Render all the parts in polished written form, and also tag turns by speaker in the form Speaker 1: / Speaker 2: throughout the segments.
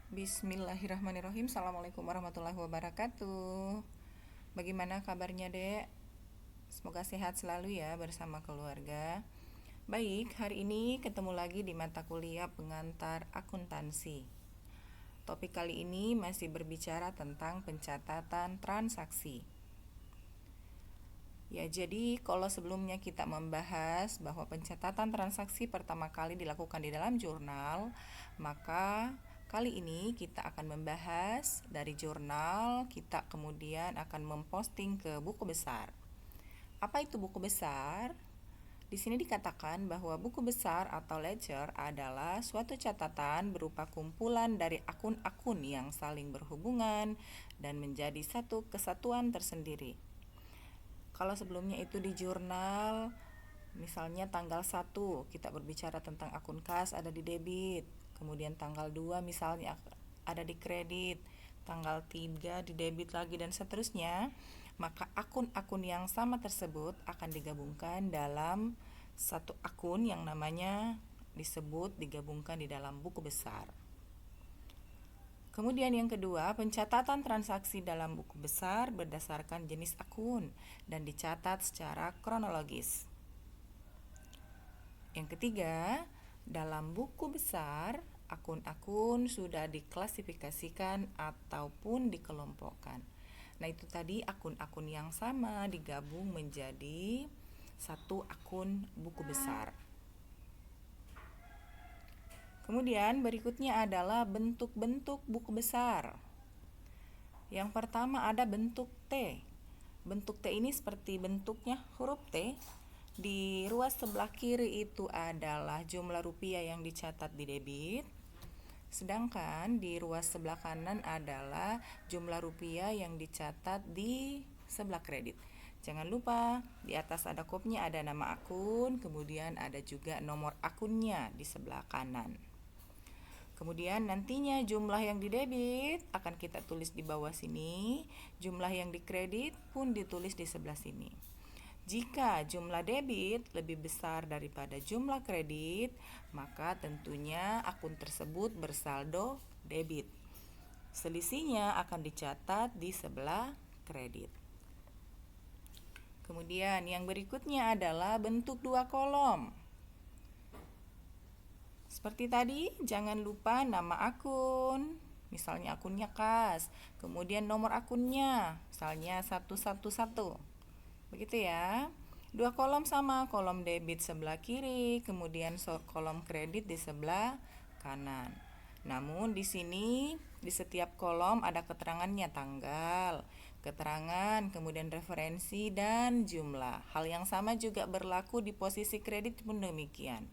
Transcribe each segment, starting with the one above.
Speaker 1: Bismillahirrahmanirrahim. Assalamualaikum warahmatullahi wabarakatuh. Bagaimana kabarnya, Dek? Semoga sehat selalu ya bersama keluarga. Baik, hari ini ketemu lagi di mata kuliah pengantar akuntansi. Topik kali ini masih berbicara tentang pencatatan transaksi. Ya, jadi kalau sebelumnya kita membahas bahwa pencatatan transaksi pertama kali dilakukan di dalam jurnal, maka kali ini kita akan membahas dari jurnal, kita kemudian akan memposting ke buku besar. Apa itu buku besar? Di sini dikatakan bahwa buku besar atau ledger adalah suatu catatan berupa kumpulan dari akun-akun yang saling berhubungan dan menjadi satu kesatuan tersendiri. Kalau sebelumnya itu di jurnal, misalnya tanggal 1 kita berbicara tentang akun kas ada di debit, kemudian tanggal 2 misalnya ada di kredit, tanggal 3 di debit lagi dan seterusnya, maka akun-akun yang sama tersebut akan digabungkan dalam satu akun yang namanya disebut digabungkan di dalam buku besar. Kemudian yang kedua, pencatatan transaksi dalam buku besar berdasarkan jenis akun dan dicatat secara kronologis. Yang ketiga, dalam buku besar, akun-akun sudah diklasifikasikan ataupun dikelompokkan. Nah, itu tadi akun-akun yang sama digabung menjadi satu akun buku besar. Kemudian berikutnya adalah bentuk-bentuk buku besar. Yang pertama ada bentuk T. Bentuk T ini seperti bentuknya huruf T. Di ruas sebelah kiri itu adalah jumlah rupiah yang dicatat di debit. Sedangkan di ruas sebelah kanan adalah jumlah rupiah yang dicatat di sebelah kredit. Jangan lupa di atas ada kopnya, ada nama akun, kemudian ada juga nomor akunnya di sebelah kanan. Kemudian nantinya jumlah yang di debit akan kita tulis di bawah sini, jumlah yang di kredit pun ditulis di sebelah sini. Jika jumlah debit lebih besar daripada jumlah kredit, maka tentunya akun tersebut bersaldo debit. Selisihnya akan dicatat di sebelah kredit. Kemudian yang berikutnya adalah bentuk dua kolom. Seperti tadi, jangan lupa nama akun, misalnya akunnya kas, kemudian nomor akunnya, misalnya 111. Begitu ya. Dua kolom sama, kolom debit sebelah kiri, kemudian kolom kredit di sebelah kanan. Namun di sini di setiap kolom ada keterangannya, tanggal, keterangan, kemudian referensi dan jumlah. Hal yang sama juga berlaku di posisi kredit pun demikian.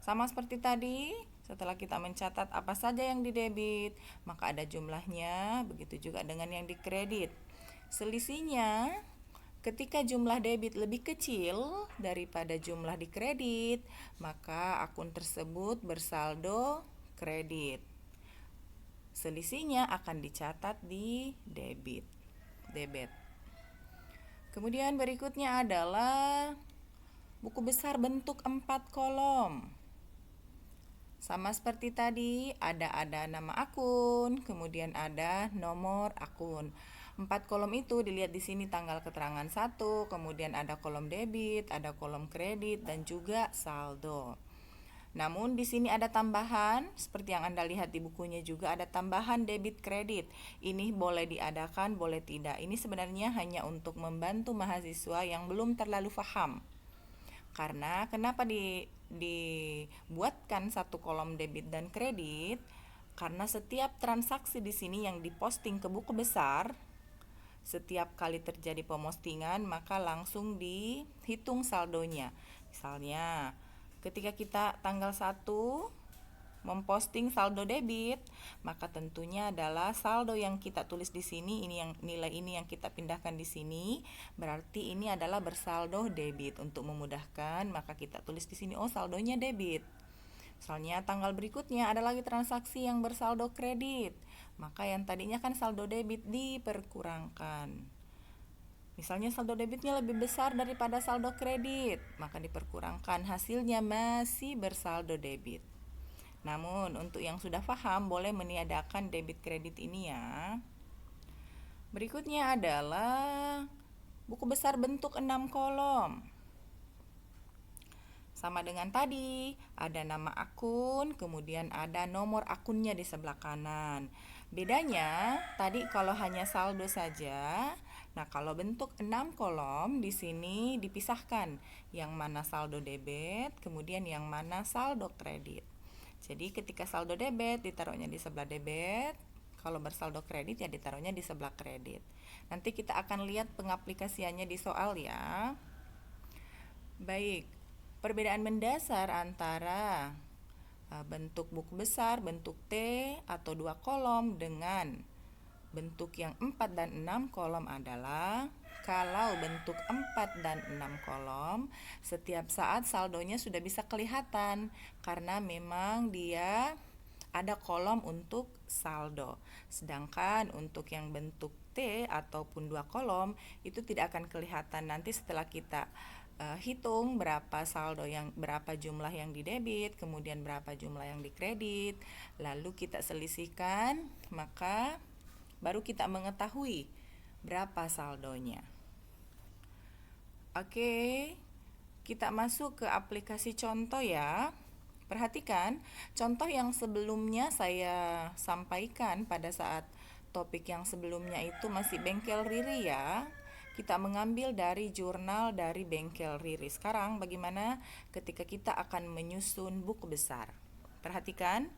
Speaker 1: Sama seperti tadi, setelah kita mencatat apa saja yang di debit, maka ada jumlahnya, begitu juga dengan yang di kredit. Selisihnya, ketika jumlah debit lebih kecil daripada jumlah di kredit, maka akun tersebut bersaldo kredit. Selisihnya akan dicatat di debit. Kemudian berikutnya adalah buku besar bentuk 4 kolom. Sama seperti tadi, ada nama akun, kemudian ada nomor akun. 4 kolom itu dilihat di sini tanggal keterangan 1, kemudian ada kolom debit, ada kolom kredit dan juga saldo. Namun di sini ada tambahan, seperti yang Anda lihat di bukunya juga ada tambahan debit kredit. Ini boleh diadakan, boleh tidak. Ini sebenarnya hanya untuk membantu mahasiswa yang belum terlalu paham. Karena kenapa dibuatkan satu kolom debit dan kredit? Karena setiap transaksi di sini yang diposting ke buku besar, setiap kali terjadi pemostingan maka langsung dihitung saldonya. Misalnya, ketika kita tanggal 1 memposting saldo debit, maka tentunya adalah saldo yang kita tulis di sini, ini yang nilai ini yang kita pindahkan di sini, berarti ini adalah bersaldo debit. Untuk memudahkan, maka kita tulis di sini, oh saldonya debit. Misalnya tanggal berikutnya ada lagi transaksi yang bersaldo kredit, maka yang tadinya kan saldo debit diperkurangkan. Misalnya saldo debitnya lebih besar daripada saldo kredit, maka diperkurangkan, hasilnya masih bersaldo debit. Namun untuk yang sudah paham boleh meniadakan debit kredit ini ya. Berikutnya adalah buku besar bentuk 6 kolom. Sama dengan tadi, ada nama akun, kemudian ada nomor akunnya di sebelah kanan. Bedanya, tadi kalau hanya saldo saja, nah kalau bentuk 6 kolom di sini dipisahkan, yang mana saldo debit, kemudian yang mana saldo kredit. Jadi ketika saldo debit ditaruhnya di sebelah debit, kalau bersaldo kredit ya ditaruhnya di sebelah kredit. Nanti kita akan lihat pengaplikasiannya di soal ya. Baik, perbedaan mendasar antara bentuk buku besar, bentuk T atau 2 kolom dengan bentuk yang 4 dan 6 kolom adalah kalau bentuk 4 dan 6 kolom setiap saat saldonya sudah bisa kelihatan karena memang dia ada kolom untuk saldo. Sedangkan untuk yang bentuk T ataupun 2 kolom itu tidak akan kelihatan nanti setelah kita hitung berapa jumlah yang didebit, kemudian berapa jumlah yang dikredit, lalu kita selisihkan, maka baru kita mengetahui berapa saldonya. Oke, kita masuk ke aplikasi contoh ya. Perhatikan, contoh yang sebelumnya saya sampaikan pada saat topik yang sebelumnya itu masih bengkel Riri ya. Kita mengambil dari jurnal dari bengkel Riri. Sekarang bagaimana ketika kita akan menyusun buku besar? Perhatikan,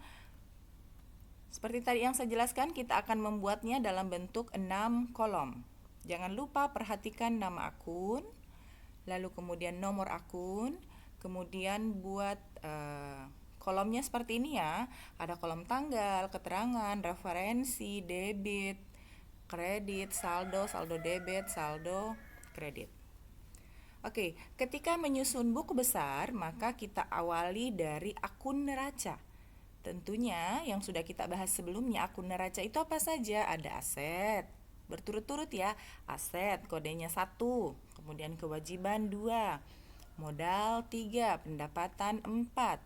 Speaker 1: seperti tadi yang saya jelaskan, kita akan membuatnya dalam bentuk 6 kolom. Jangan lupa perhatikan nama akun, lalu kemudian nomor akun, kemudian buat kolomnya seperti ini ya. Ada kolom tanggal, keterangan, referensi, debit, kredit, saldo, saldo debit, saldo kredit. Oke, ketika menyusun buku besar, maka kita awali dari akun neraca. Tentunya yang sudah kita bahas sebelumnya, akun neraca itu apa saja? Ada aset, berturut-turut ya. Aset, kodenya 1, kemudian kewajiban 2, modal 3, pendapatan 4,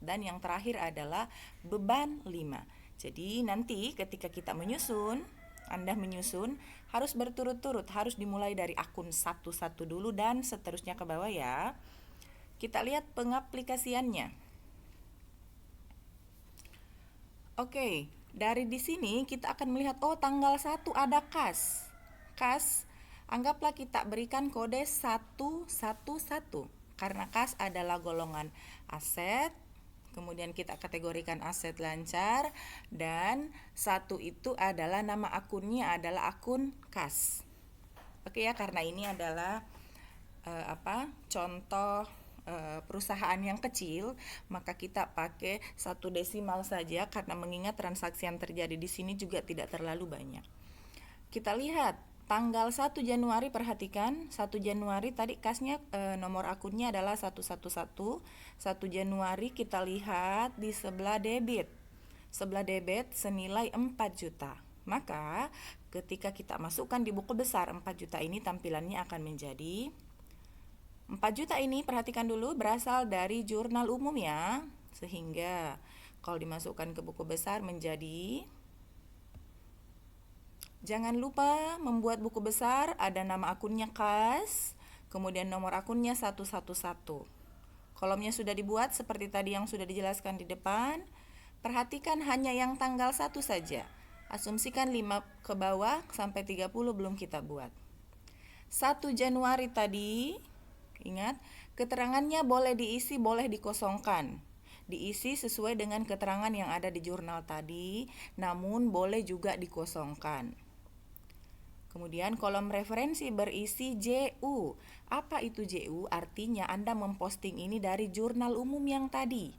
Speaker 1: dan yang terakhir adalah beban 5. Jadi nanti ketika kita menyusun, Anda menyusun harus berturut-turut, harus dimulai dari akun 1 dulu dan seterusnya ke bawah ya. Kita lihat pengaplikasiannya. Oke, dari di sini kita akan melihat tanggal 1 ada kas. Kas, anggaplah kita berikan kode 111 karena kas adalah golongan aset. Kemudian kita kategorikan aset lancar dan 1 itu adalah nama akunnya adalah akun kas. Oke ya, karena ini adalah contoh perusahaan yang kecil, maka kita pakai 1 desimal saja karena mengingat transaksi yang terjadi di sini juga tidak terlalu banyak. Kita lihat tanggal 1 Januari, perhatikan 1 Januari tadi kasnya nomor akunnya adalah 111. 1 Januari kita lihat di sebelah debit. Sebelah debit senilai 4 juta. Maka ketika kita masukkan di buku besar 4 juta ini tampilannya akan menjadi 4 juta ini, perhatikan dulu, berasal dari jurnal umum ya. Sehingga kalau dimasukkan ke buku besar menjadi, jangan lupa membuat buku besar, ada nama akunnya kas, kemudian nomor akunnya 111. Kolomnya sudah dibuat seperti tadi yang sudah dijelaskan di depan. Perhatikan hanya yang tanggal 1 saja. Asumsikan 5 ke bawah sampai 30 belum kita buat. 1 Januari tadi, ingat, keterangannya boleh diisi, boleh dikosongkan. Diisi sesuai dengan keterangan yang ada di jurnal tadi, namun boleh juga dikosongkan. Kemudian kolom referensi berisi JU. Apa itu JU? Artinya Anda memposting ini dari jurnal umum yang tadi.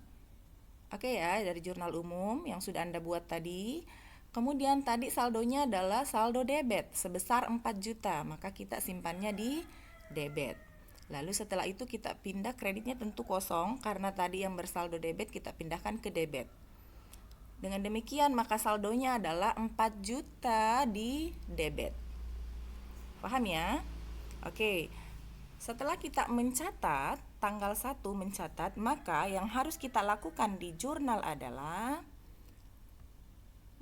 Speaker 1: Oke ya, dari jurnal umum yang sudah Anda buat tadi. Kemudian tadi saldonya adalah saldo debit sebesar 4 juta, maka kita simpannya di debit. Lalu setelah itu kita pindah, kreditnya tentu kosong karena tadi yang bersaldo debit kita pindahkan ke debit. Dengan demikian maka saldonya adalah 4 juta di debit. Paham ya? Oke. Setelah kita mencatat tanggal 1 mencatat, maka yang harus kita lakukan di jurnal adalah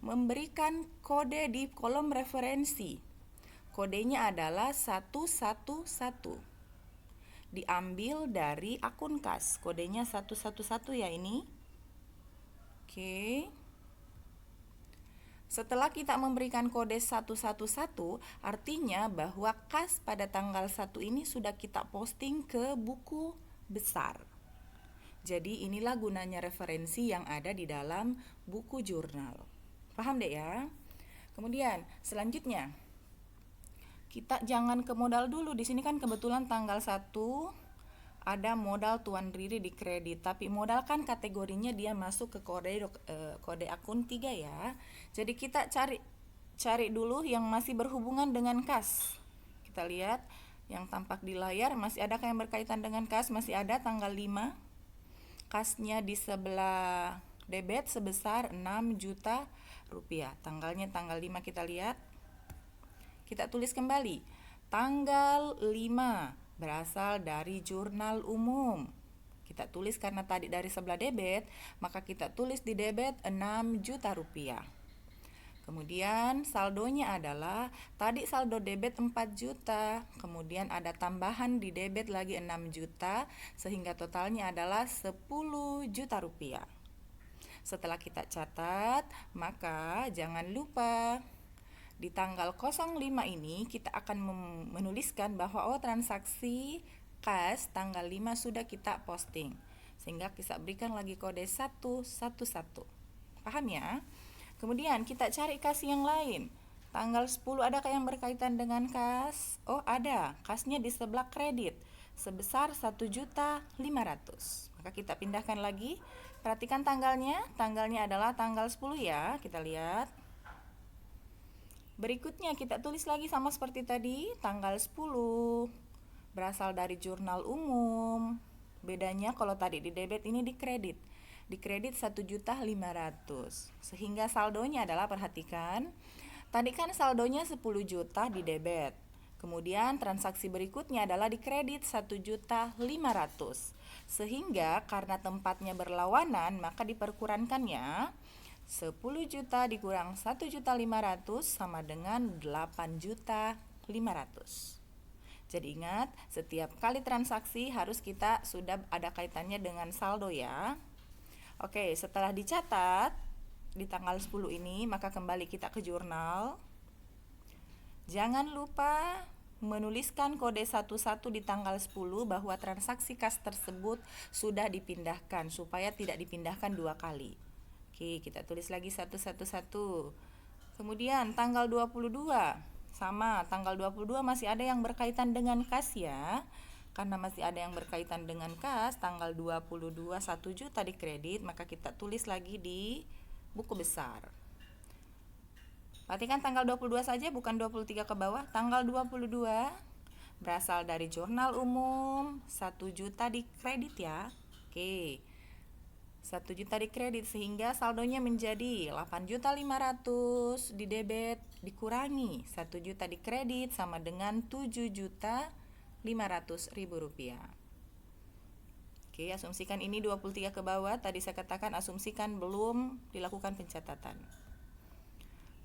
Speaker 1: memberikan kode di kolom referensi. Kodenya adalah 111. Diambil dari akun KAS. Kodenya 111 ya ini. Oke. Setelah kita memberikan kode 111, artinya bahwa KAS pada tanggal 1 ini sudah kita posting ke buku besar. Jadi inilah gunanya referensi yang ada di dalam buku jurnal. Paham deh ya? Kemudian selanjutnya, kita jangan ke modal dulu. Di sini kan kebetulan tanggal 1 ada modal Tuan Riri di kredit, tapi modal kan kategorinya dia masuk ke kode akun 3 ya. Jadi kita cari dulu yang masih berhubungan dengan KAS. Kita lihat yang tampak di layar, masih ada yang berkaitan dengan KAS, masih ada tanggal 5. KAS-nya di sebelah debit sebesar 6 juta rupiah. Tanggalnya tanggal 5 kita lihat. Kita tulis kembali. Tanggal 5 berasal dari jurnal umum. Kita tulis karena tadi dari sebelah debit, maka kita tulis di debit 6 juta rupiah. Kemudian saldonya adalah tadi saldo debit 4 juta, kemudian ada tambahan di debit lagi 6 juta, sehingga totalnya adalah 10 juta rupiah. Setelah kita catat, maka jangan lupa di tanggal 05 ini kita akan menuliskan bahwa transaksi KAS tanggal 5 sudah kita posting. Sehingga kita berikan lagi kode 111. Paham ya? Kemudian kita cari KAS yang lain. Tanggal 10 adakah yang berkaitan dengan KAS? Oh, ada. KAS-nya di sebelah kredit sebesar 1.500.000. Maka kita pindahkan lagi. Perhatikan tanggalnya. Tanggalnya adalah tanggal 10 ya. Kita lihat. Berikutnya kita tulis lagi sama seperti tadi, tanggal 10 berasal dari jurnal umum. Bedanya kalau tadi di debit, ini di kredit. Di kredit 1.500.000. Sehingga saldonya adalah, perhatikan, tadi kan saldonya 10 juta di debit. Kemudian transaksi berikutnya adalah di kredit 1.500.000. Sehingga karena tempatnya berlawanan, maka diperkurangkannya 10 juta dikurang 1.500.000 sama dengan 8.500.000. Jadi ingat, setiap kali transaksi harus kita sudah ada kaitannya dengan saldo ya. Oke, setelah dicatat di tanggal 10 ini, maka kembali kita ke jurnal. Jangan lupa menuliskan kode 11 di tanggal 10 bahwa transaksi KAS tersebut sudah dipindahkan supaya tidak dipindahkan 2 kali. Oke, kita tulis lagi 111. Kemudian tanggal 22. Sama, tanggal 22 masih ada yang berkaitan dengan KAS ya. Karena masih ada yang berkaitan dengan KAS, tanggal 22 1 juta di kredit, maka kita tulis lagi di buku besar. Perhatikan tanggal 22 saja, bukan 23 ke bawah. Tanggal 22 berasal dari jurnal umum, 1 juta di kredit ya. Oke. 1 juta di kredit sehingga saldonya menjadi 8.500.000 di debit dikurangi 1 juta di kredit sama dengan 7.500.000 rupiah. Oke, asumsikan ini 23 ke bawah. Tadi saya katakan asumsikan belum dilakukan pencatatan.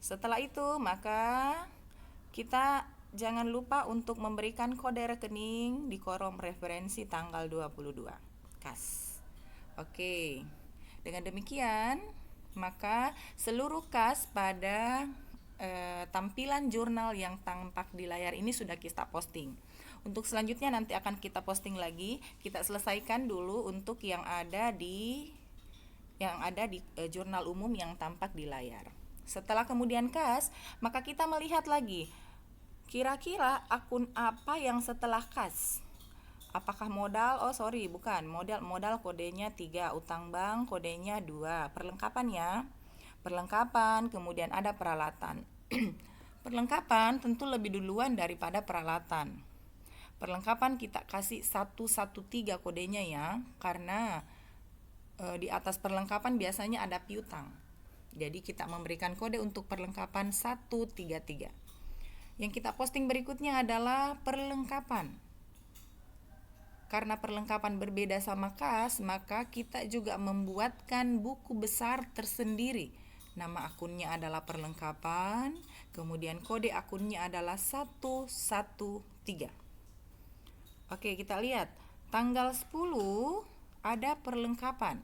Speaker 1: Setelah itu maka kita jangan lupa untuk memberikan kode rekening di kolom referensi tanggal 22 KAS. Oke, dengan demikian maka seluruh KAS pada tampilan jurnal yang tampak di layar ini sudah kita posting. Untuk selanjutnya nanti akan kita posting lagi. Kita selesaikan dulu untuk yang ada di jurnal umum yang tampak di layar. Setelah kemudian KAS, maka kita melihat lagi kira-kira akun apa yang setelah KAS. Apakah modal? Modal kodenya 3, utang bank kodenya 2. Perlengkapan ya. Perlengkapan, kemudian ada peralatan. Perlengkapan tentu lebih duluan daripada peralatan. Perlengkapan kita kasih 113 kodenya ya, karena di atas perlengkapan biasanya ada piutang. Jadi kita memberikan kode untuk perlengkapan 133. Yang kita posting berikutnya adalah perlengkapan. Karena perlengkapan berbeda sama kas, maka kita juga membuatkan buku besar tersendiri. Nama akunnya adalah perlengkapan, kemudian kode akunnya adalah 113. Oke, kita lihat. Tanggal 10 ada perlengkapan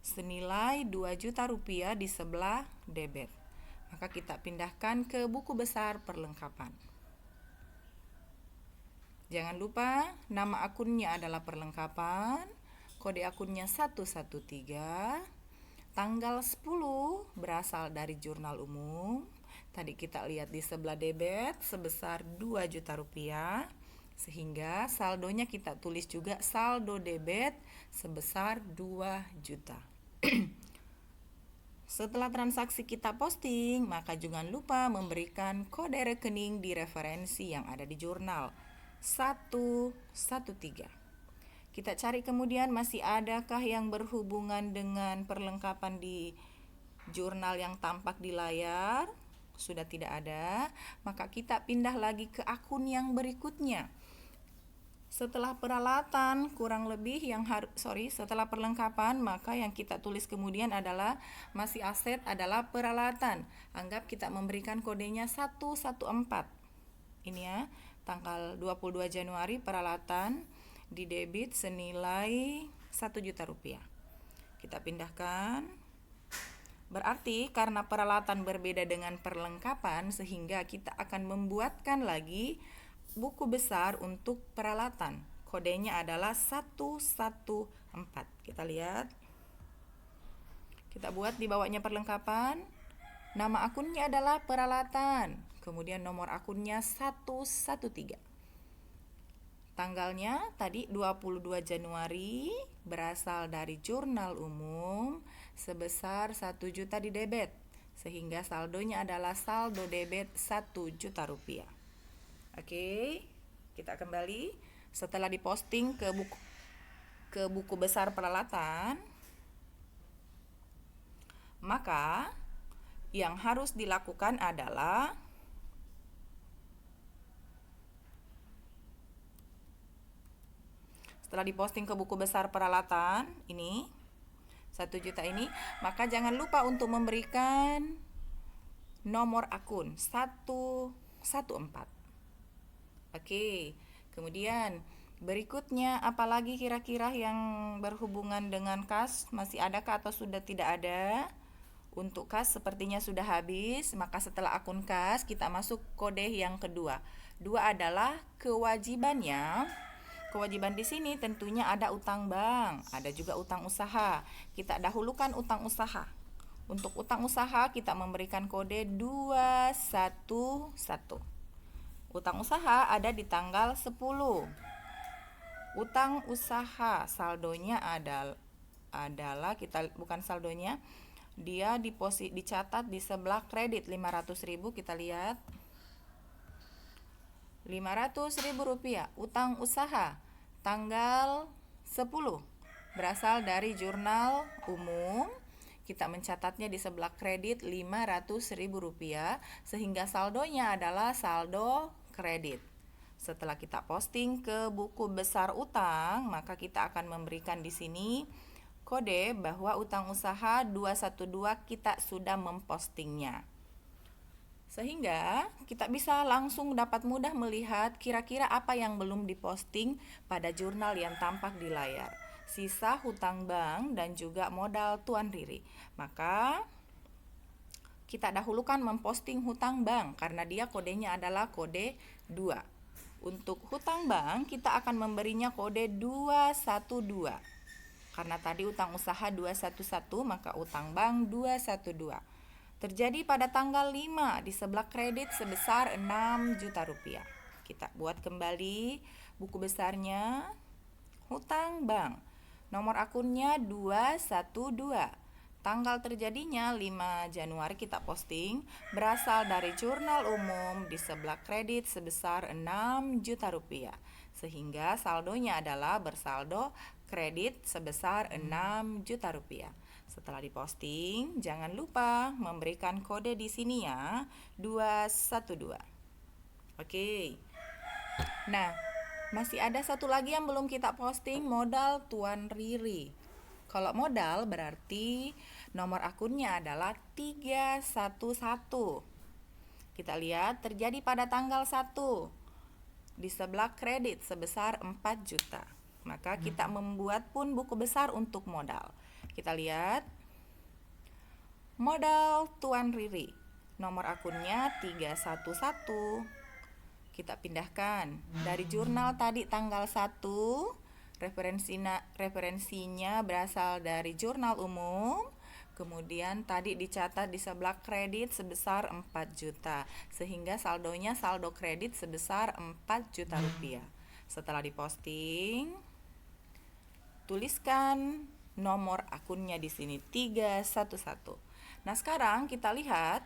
Speaker 1: senilai 2 juta rupiah di sebelah debit. Maka kita pindahkan ke buku besar perlengkapan. Jangan lupa nama akunnya adalah perlengkapan, kode akunnya 113, tanggal 10 berasal dari jurnal umum. Tadi kita lihat di sebelah debit sebesar 2 juta rupiah, sehingga saldonya kita tulis juga saldo debit sebesar 2 juta. Setelah transaksi kita posting, maka jangan lupa memberikan kode rekening di referensi yang ada di jurnal 113. Kita cari kemudian masih adakah yang berhubungan dengan perlengkapan di jurnal yang tampak di layar. Sudah tidak ada, maka kita pindah lagi ke akun yang berikutnya. Setelah peralatan setelah perlengkapan, maka yang kita tulis kemudian adalah masih aset adalah peralatan. Anggap kita memberikan kodenya 114. Ini ya, tanggal 22 Januari peralatan di debit senilai 1 juta rupiah. Kita pindahkan. Berarti karena peralatan berbeda dengan perlengkapan, sehingga kita akan membuatkan lagi buku besar untuk peralatan. Kodenya adalah 114. Kita lihat. Kita buat di bawahnya perlengkapan. Nama akunnya adalah peralatan. Kemudian nomor akunnya 113. Tanggalnya tadi 22 Januari, berasal dari jurnal umum sebesar 1 juta di debit, sehingga saldonya adalah saldo debit 1 juta rupiah. Oke, kita kembali. Setelah diposting ke buku besar peralatan, maka yang harus dilakukan adalah setelah diposting ke buku besar peralatan ini 1 juta ini, maka jangan lupa untuk memberikan nomor akun 114. Oke, kemudian berikutnya apalagi kira-kira yang berhubungan dengan kas? Masih adakah atau sudah tidak ada? Untuk kas sepertinya sudah habis, maka setelah akun kas kita masuk kode yang kedua. Dua adalah kewajibannya. Kewajiban di sini tentunya ada utang bank, ada juga utang usaha. Kita dahulukan utang usaha. Untuk utang usaha kita memberikan kode 211. Utang usaha ada di tanggal 10. Utang usaha saldonya adalah kita bukan saldonya, dia dicatat di sebelah kredit 500.000. Kita lihat 500.000 rupiah utang usaha tanggal 10 berasal dari jurnal umum. Kita mencatatnya di sebelah kredit 500.000 rupiah, sehingga saldonya adalah saldo kredit. Setelah kita posting ke buku besar utang, maka kita akan memberikan di sini kode bahwa utang usaha 212 kita sudah mempostingnya. Sehingga kita bisa langsung dapat mudah melihat kira-kira apa yang belum diposting pada jurnal yang tampak di layar. Sisa hutang bank dan juga modal Tuan Riri. Maka kita dahulukan memposting hutang bank karena dia kodenya adalah kode 2. Untuk hutang bank kita akan memberinya kode 212. Karena tadi utang usaha 211, maka utang bank 212. Terjadi pada tanggal 5 di sebelah kredit sebesar 6 juta rupiah. Kita buat kembali buku besarnya. Hutang bank. Nomor akunnya 212. Tanggal terjadinya 5 Januari kita posting, berasal dari jurnal umum di sebelah kredit sebesar 6 juta rupiah. Sehingga saldonya adalah bersaldo kredit sebesar 6 juta rupiah. Setelah diposting, jangan lupa memberikan kode di sini ya, 212. Oke. Nah, Masih ada satu lagi yang belum kita posting, modal Tuan Riri. Kalau modal berarti nomor akunnya adalah 311. Kita lihat terjadi pada tanggal 1 di sebelah kredit sebesar 4 juta. Maka kita membuat pun buku besar untuk modal. Kita lihat modal Tuan Riri. Nomor akunnya 311. Kita pindahkan dari jurnal tadi tanggal 1, referensinya berasal dari jurnal umum. Kemudian tadi dicatat di sebelah kredit sebesar 4 juta, sehingga saldonya saldo kredit sebesar 4 juta rupiah. Setelah diposting, tuliskan nomor akunnya di sini 311. Nah, sekarang kita lihat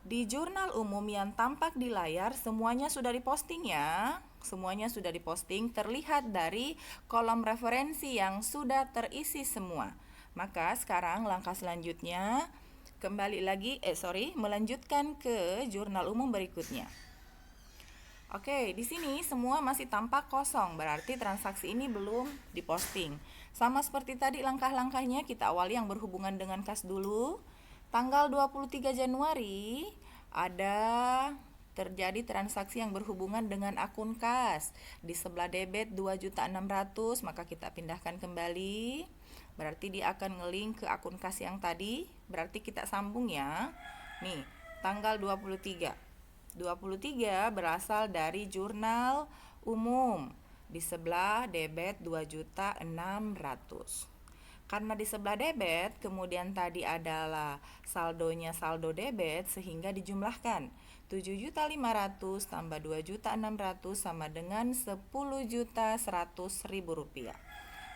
Speaker 1: di jurnal umum yang tampak di layar semuanya sudah diposting ya. Semuanya sudah diposting, terlihat dari kolom referensi yang sudah terisi semua. Maka sekarang langkah selanjutnya melanjutkan ke jurnal umum berikutnya. Oke, di sini semua masih tampak kosong, berarti transaksi ini belum diposting. Sama seperti tadi langkah-langkahnya, kita awali yang berhubungan dengan kas dulu. Tanggal 23 Januari ada terjadi transaksi yang berhubungan dengan akun kas. Di sebelah debit 2.600.000, maka kita pindahkan kembali. Berarti dia akan ngelink ke akun kas yang tadi. Berarti kita sambung ya. Nih, tanggal 23 berasal dari jurnal umum. Di sebelah debit 2.600.000. Karena di sebelah debit, kemudian tadi adalah saldonya saldo debit, sehingga dijumlahkan 7.500.000 tambah 2.600.000 sama dengan 10.100.000 rupiah.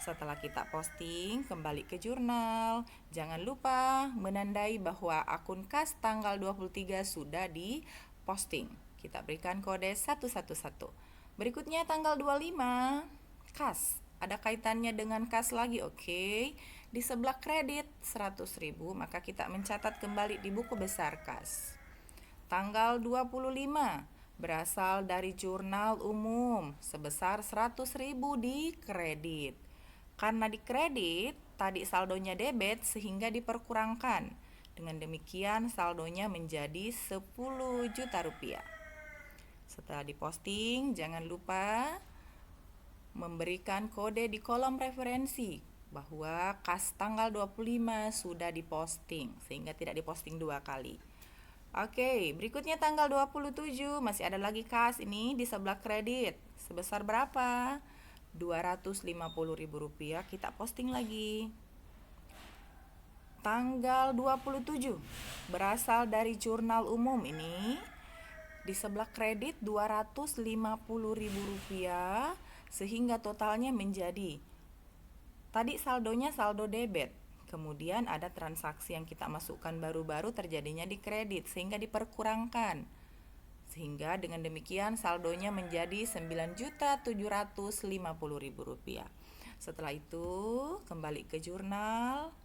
Speaker 1: Setelah kita posting, kembali ke jurnal. Jangan lupa menandai bahwa akun kas tanggal 23 sudah diposting. Kita berikan kode 111. Berikutnya tanggal 25, kas. Ada kaitannya dengan kas lagi, oke. Di sebelah kredit 100.000, maka kita mencatat kembali di buku besar kas. Tanggal 25 berasal dari jurnal umum sebesar 100.000 di kredit. Karena di kredit tadi saldonya debit sehingga diperkurangkan. Dengan demikian saldonya menjadi 10 juta rupiah. Setelah diposting, jangan lupa memberikan kode di kolom referensi bahwa kas tanggal 25 sudah diposting, sehingga tidak diposting 2 kali. Oke, berikutnya tanggal 27 masih ada lagi kas ini di sebelah kredit. Sebesar berapa? 250.000 rupiah, kita posting lagi. Tanggal 27 berasal dari jurnal umum ini. Di sebelah kredit 250.000 rupiah, sehingga totalnya menjadi tadi saldonya saldo debit. Kemudian ada transaksi yang kita masukkan baru-baru terjadinya di kredit sehingga diperkurangkan. Sehingga dengan demikian saldonya menjadi 9.750.000 rupiah. Setelah itu kembali ke jurnal,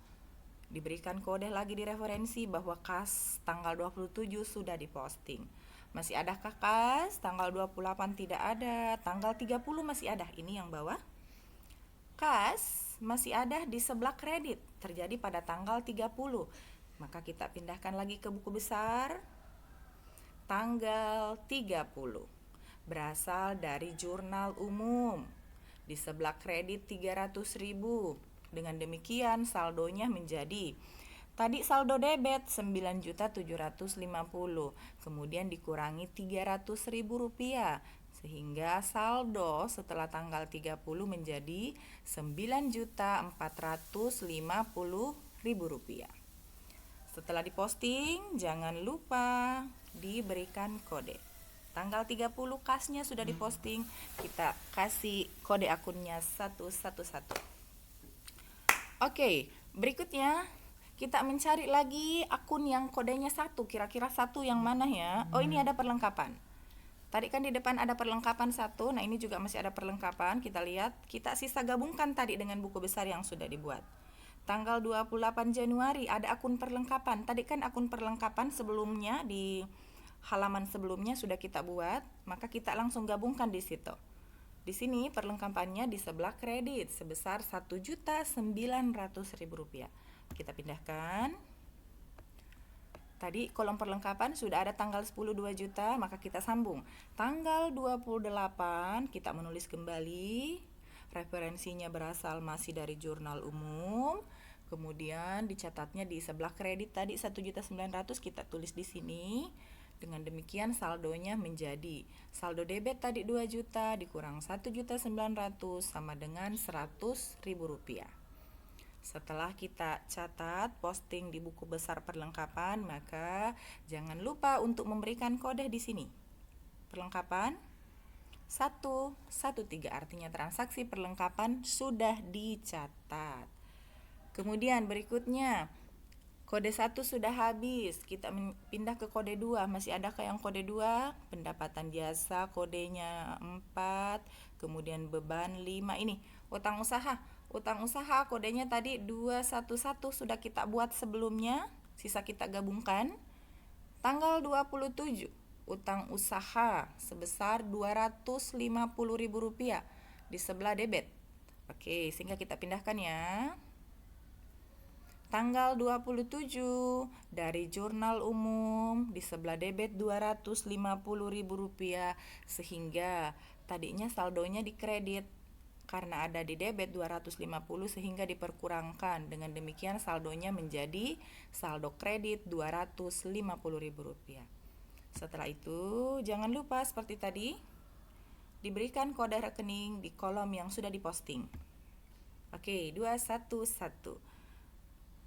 Speaker 1: diberikan kode lagi di referensi bahwa kas tanggal 27 sudah diposting. Masih adakah kas? Tanggal 28 tidak ada. Tanggal 30 masih ada. Ini yang bawah. Kas masih ada di sebelah kredit. Terjadi pada tanggal 30. Maka kita pindahkan lagi ke buku besar. Tanggal 30. Berasal dari jurnal umum. Di sebelah kredit 300.000. Dengan demikian saldonya menjadi tadi saldo debit 9.750.000, kemudian dikurangi 300.000 rupiah, sehingga saldo setelah tanggal 30 menjadi 9.450.000 rupiah. Setelah diposting, jangan lupa diberikan kode. Tanggal 30 kasnya sudah diposting, kita kasih kode akunnya 111. Oke, berikutnya kita mencari lagi akun yang kodenya 1. Kira-kira 1 yang mana ya? Oh, ini ada perlengkapan. Tadi kan di depan ada perlengkapan 1. Nah, ini juga masih ada perlengkapan. Kita lihat, kita sisa gabungkan tadi dengan buku besar yang sudah dibuat. Tanggal 28 Januari ada akun perlengkapan. Tadi kan akun perlengkapan sebelumnya di halaman sebelumnya sudah kita buat, maka kita langsung gabungkan di situ. Di sini perlengkapannya di sebelah kredit sebesar Rp1.900.000. Kita pindahkan. Tadi kolom perlengkapan sudah ada tanggal 10 2 juta, maka kita sambung. Tanggal 28 kita menulis kembali. Referensinya berasal masih dari jurnal umum. Kemudian dicatatnya di sebelah kredit tadi 1.900.000 kita tulis di sini. Dengan demikian saldonya menjadi saldo debit tadi 2 juta dikurang 1.900.000 sama dengan Rp100.000. Setelah kita catat posting di buku besar perlengkapan, maka jangan lupa untuk memberikan kode di sini. Perlengkapan 113 artinya transaksi perlengkapan sudah dicatat. Kemudian berikutnya kode 1 sudah habis, kita pindah ke kode 2. Masih adakah yang kode 2? Pendapatan jasa kodenya 4, kemudian beban 5. Ini utang usaha. Utang usaha kodenya tadi 211 sudah kita buat sebelumnya, sisa kita gabungkan. Tanggal 27, utang usaha sebesar Rp250.000 di sebelah debit. Oke, sehingga kita pindahkan ya. Tanggal 27 dari jurnal umum di sebelah debit Rp250.000 sehingga tadinya saldonya di kredit. Karena ada di debit 250 sehingga diperkurangkan. Dengan demikian saldonya menjadi saldo kredit Rp250.000. Setelah itu jangan lupa seperti tadi diberikan kode rekening di kolom yang sudah diposting. Oke, 211.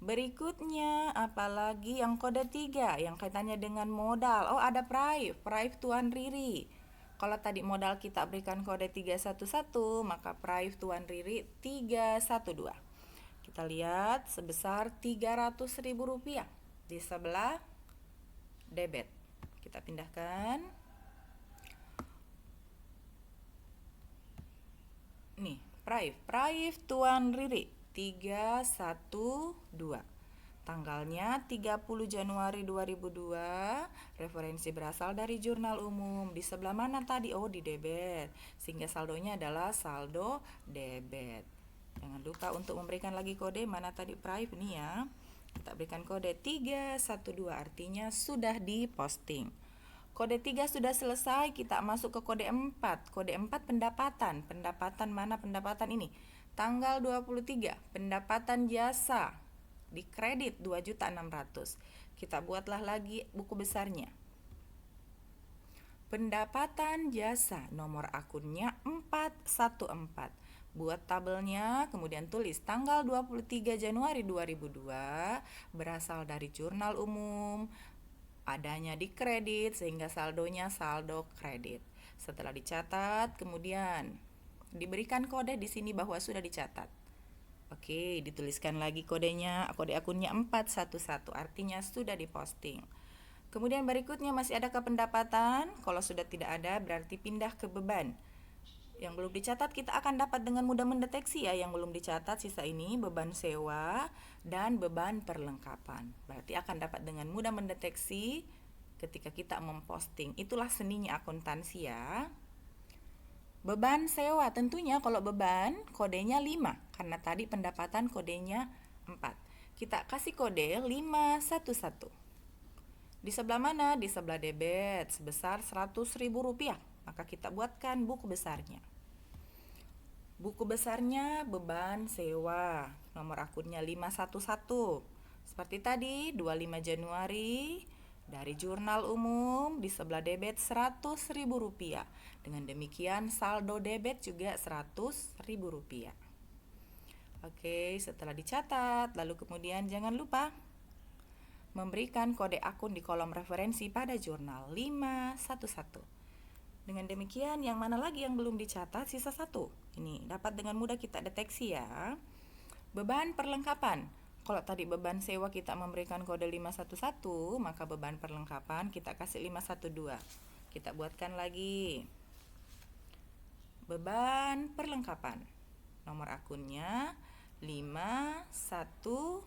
Speaker 1: Berikutnya apalagi yang kode 3 yang kaitannya dengan modal. Oh, ada Praif Tuan Riri. Kalau tadi modal kita berikan kode 311, maka Praif Tuan Riri 312. Kita lihat sebesar Rp300.000 di sebelah debit. Kita pindahkan. Nih, Praif Tuan Riri 312. Tanggalnya 30 Januari 2002. Referensi berasal dari jurnal umum. Di sebelah mana tadi? Oh, di debit. Sehingga saldonya adalah saldo debit. Jangan lupa untuk memberikan lagi kode. Mana tadi Praif ini ya. Kita berikan kode 312 artinya sudah diposting. Kode 3 sudah selesai, kita masuk ke kode 4. Kode 4 pendapatan. Pendapatan mana pendapatan ini? Tanggal 23, pendapatan jasa di kredit 2.600.000. Kita buatlah lagi buku besarnya. Pendapatan jasa, nomor akunnya 414. Buat tabelnya, kemudian tulis tanggal 23 Januari 2002, berasal dari jurnal umum, adanya di kredit sehingga saldonya saldo kredit. Setelah dicatat, kemudian diberikan kode di sini bahwa sudah dicatat. Oke, dituliskan lagi kodenya, kode akunnya 411 artinya sudah diposting. Kemudian berikutnya masih adakah pendapatan? Kalau sudah tidak ada berarti pindah ke beban. Yang belum dicatat kita akan dapat dengan mudah mendeteksi ya. Yang belum dicatat sisa ini beban sewa dan beban perlengkapan. Berarti akan dapat dengan mudah mendeteksi ketika kita memposting. Itulah seninya akuntansi ya. Beban sewa tentunya kalau beban kodenya 5 karena tadi pendapatan kodenya 4. Kita kasih kode 511. Di sebelah mana? Di sebelah debit sebesar Rp100.000. Maka kita buatkan buku besarnya. Buku besarnya beban sewa. Nomor akunnya 511. Seperti tadi 25 Januari dari jurnal umum di sebelah debit Rp100.000. Dengan demikian saldo debit juga Rp100.000. Oke, setelah dicatat, lalu kemudian jangan lupa memberikan kode akun di kolom referensi pada jurnal 511. Dengan demikian, yang mana lagi yang belum dicatat? Sisa 1. Ini dapat dengan mudah kita deteksi ya. Beban perlengkapan. Kalau tadi beban sewa kita memberikan kode 511, maka beban perlengkapan kita kasih 512. Kita buatkan lagi. Beban perlengkapan. Nomor akunnya 512.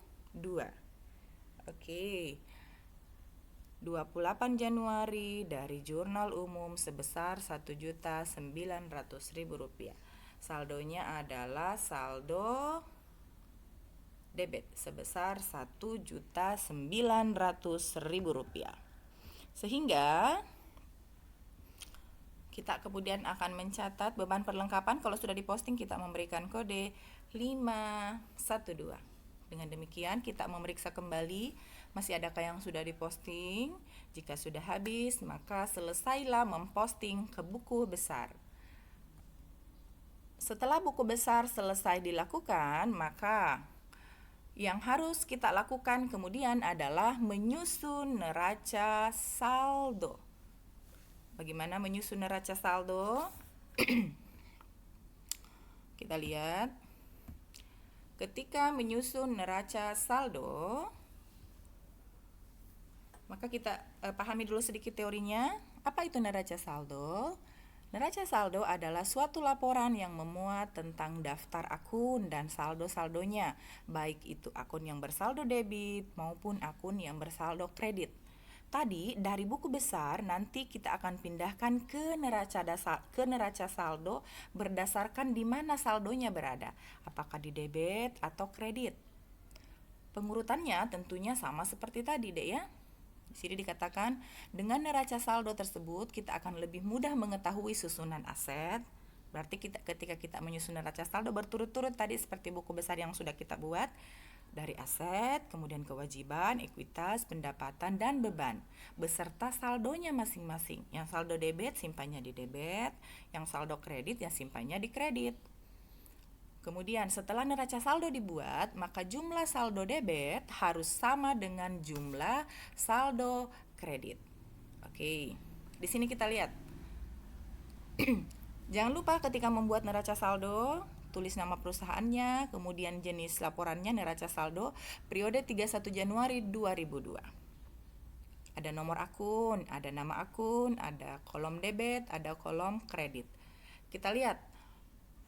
Speaker 1: Oke. 28 Januari dari Jurnal Umum sebesar Rp1.900.000. Saldonya adalah saldo debit sebesar Rp1.900.000. Sehingga kita kemudian akan mencatat beban perlengkapan. Kalau sudah diposting, kita memberikan kode 512. Dengan demikian kita memeriksa kembali masih adakah yang sudah diposting. Jika sudah habis, maka selesailah memposting ke buku besar. Setelah buku besar selesai dilakukan, maka yang harus kita lakukan kemudian adalah menyusun neraca saldo. Bagaimana menyusun neraca saldo? Kita lihat. Ketika menyusun neraca saldo, maka kita pahami dulu sedikit teorinya. Apa itu neraca saldo? Neraca saldo adalah suatu laporan yang memuat tentang daftar akun dan saldo-saldonya, baik itu akun yang bersaldo debit maupun akun yang bersaldo kredit. Tadi dari buku besar nanti kita akan pindahkan ke neraca saldo berdasarkan di mana saldonya berada, apakah di debit atau kredit. Pengurutannya tentunya sama seperti tadi, Dek ya. Di sini dikatakan dengan neraca saldo tersebut kita akan lebih mudah mengetahui susunan aset. Berarti ketika kita menyusun neraca saldo berturut-turut tadi seperti buku besar yang sudah kita buat. Dari aset, kemudian kewajiban, ekuitas, pendapatan, dan beban beserta saldonya masing-masing. Yang saldo debit simpannya di debit, yang saldo kredit yang simpannya di kredit. Kemudian setelah neraca saldo dibuat, maka jumlah saldo debit harus sama dengan jumlah saldo kredit. Oke, di sini kita lihat. Jangan lupa ketika membuat neraca saldo, tulis nama perusahaannya, kemudian jenis laporannya neraca saldo, periode 31 Januari 2002. Ada nomor akun, ada nama akun, ada kolom debit, ada kolom kredit. Kita lihat.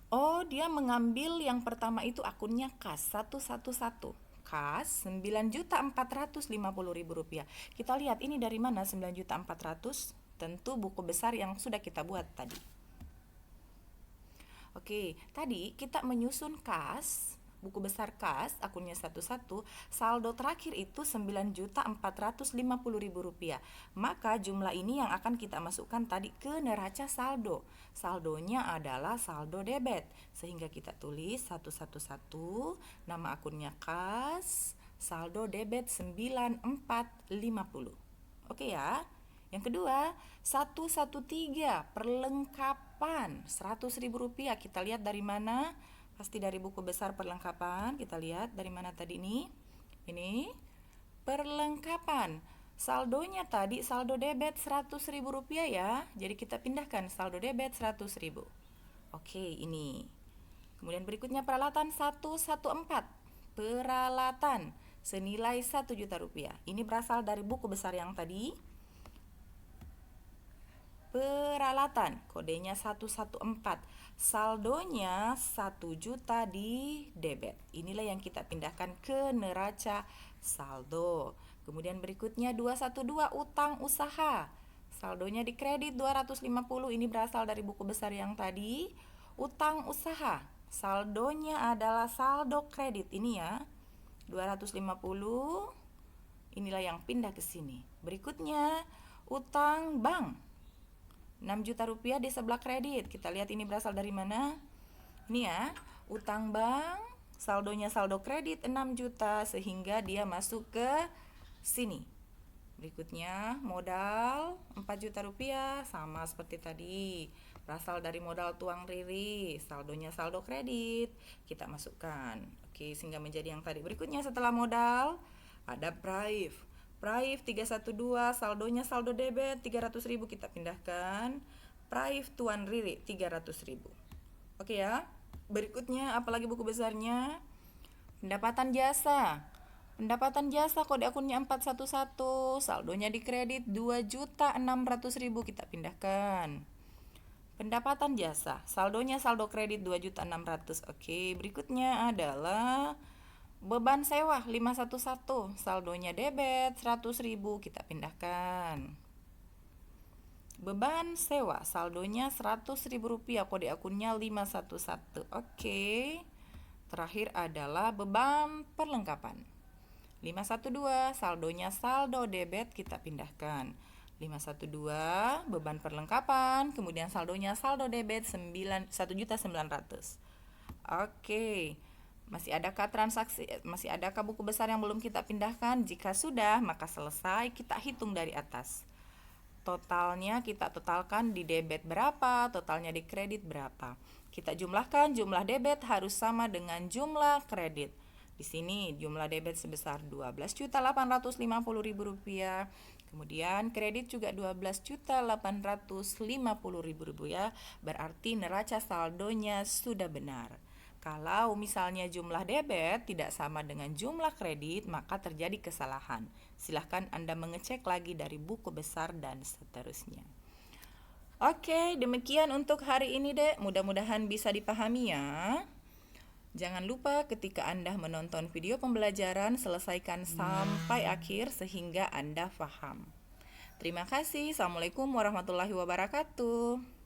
Speaker 1: Oh, dia mengambil yang pertama itu akunnya kas 111. Kas Rp9.450.000. Kita lihat ini dari mana 9.400.000? Tentu buku besar yang sudah kita buat tadi. Oke, tadi kita menyusun kas, buku besar kas, akunnya 11, saldo terakhir itu Rp9.450.000. Maka jumlah ini yang akan kita masukkan tadi ke neraca saldo. Saldonya adalah saldo debit. Sehingga kita tulis 111, nama akunnya kas, saldo debit 9.450. Oke ya. Yang kedua, 113 perlengkapan Rp100.000. Kita lihat dari mana? Pasti dari buku besar perlengkapan. Kita lihat dari mana tadi ini? Ini perlengkapan. Saldonya tadi saldo debit Rp100.000 ya. Jadi kita pindahkan saldo debit Rp100.000. Oke, ini. Kemudian berikutnya peralatan 114. Peralatan senilai Rp1.000.000. Ini berasal dari buku besar yang tadi. Peralatan, kodenya 114. Saldonya 1 juta di debit. Inilah yang kita pindahkan ke neraca saldo. Kemudian berikutnya 212 utang usaha. Saldonya di kredit 250. Ini berasal dari buku besar yang tadi. Utang usaha. Saldonya adalah saldo kredit ini ya. 250. Inilah yang pindah ke sini. Berikutnya utang bank. Rp6 juta di sebelah kredit. Kita lihat ini berasal dari mana? Ini ya, utang bank, saldonya saldo kredit 6 juta sehingga dia masuk ke sini. Berikutnya modal Rp4 juta sama seperti tadi. Berasal dari modal tuang Riri, saldonya saldo kredit. Kita masukkan. Oke, sehingga menjadi yang tadi. Berikutnya setelah modal ada Praif 312, saldonya saldo debit 300.000, kita pindahkan. Praif Tuan Riri 300.000. Oke ya. Berikutnya apalagi buku besarnya? Pendapatan jasa. Pendapatan jasa kode akunnya 411, saldonya di kredit 2.600.000, kita pindahkan. Pendapatan jasa, saldonya saldo kredit 2.600.000. Oke, berikutnya adalah Beban sewa 511, saldonya debit 100.000, kita pindahkan. Beban sewa saldonya Rp100.000, kode akunnya 511. Oke. Terakhir adalah beban perlengkapan. 512, saldonya saldo debit, kita pindahkan. 512 beban perlengkapan, kemudian saldonya saldo debit 1.900.000. Oke. Masih adakah buku besar yang belum kita pindahkan? Jika sudah, maka selesai, kita hitung dari atas. Totalnya kita totalkan, di debit berapa, totalnya di kredit berapa. Kita jumlahkan, jumlah debit harus sama dengan jumlah kredit. Di sini jumlah debit sebesar Rp12.850.000. Kemudian kredit juga Rp12.850.000 ya. Berarti neraca saldonya sudah benar. Kalau misalnya jumlah debit tidak sama dengan jumlah kredit, maka terjadi kesalahan. Silahkan Anda mengecek lagi dari buku besar dan seterusnya. Oke, demikian untuk hari ini, Dek. Mudah-mudahan bisa dipahami ya. Jangan lupa ketika Anda menonton video pembelajaran, selesaikan sampai akhir sehingga Anda paham. Terima kasih. Assalamualaikum warahmatullahi wabarakatuh.